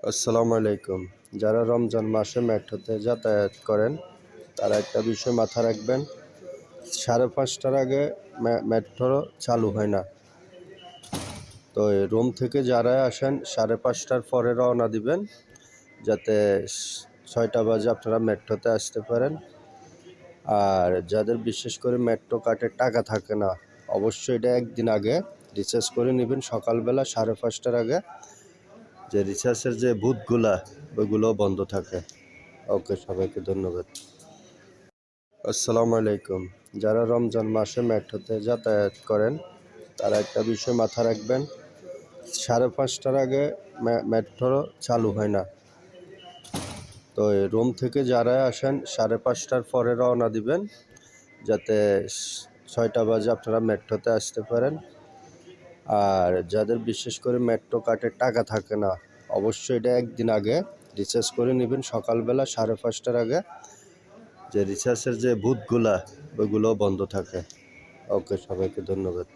আসসালামু আলাইকুম। যারা রমজান মাসে মেট্রোতে যাতায়াত করেন তারা একটা বিষয় মাথায় রাখবেন, 5:30টার আগে মেট্রো চালু হয় না। তো রুম থেকে যারা আসেন 5:30টার পরে রওনা দিবেন, যাতে 6টা বাজে আপনারা মেট্রোতে আসতে পারেন। আর যাদের বিশেষ করে মেট্রো কার্ডের টাকা থাকে না, অবশ্যই এটা একদিন আগে রিচার্জ করে নেবেন সকালবেলা 5:30টার আগে, যে রিচার্জের যে বুথগুলা ওইগুলো বন্ধ থাকে। ওকে, সবাইকে ধন্যবাদ। আসসালামু আলাইকুম। যারা রমজান মাসে মেট্রোতে যাতায়াত করেন তারা একটা বিষয় মাথায় রাখবেন, 5:30টার আগে মেট্রো চালু হয় না। তো রুম থেকে যারা আসেন 5:30টার পরে রওনা দিবেন, যাতে 6টা বাজে আপনারা মেট্রোতে আসতে পারেন। আর যাদের বিশেষ করে মেট্রো কার্ডের টাকা থাকে না, অবশ্যই এটা একদিন আগে রিচার্জ করে নেবেন সকালবেলা 5:30টার আগে, যে রিচার্জের যে বুথগুলা ওইগুলো বন্ধ থাকে। ওকে, সবাইকে ধন্যবাদ।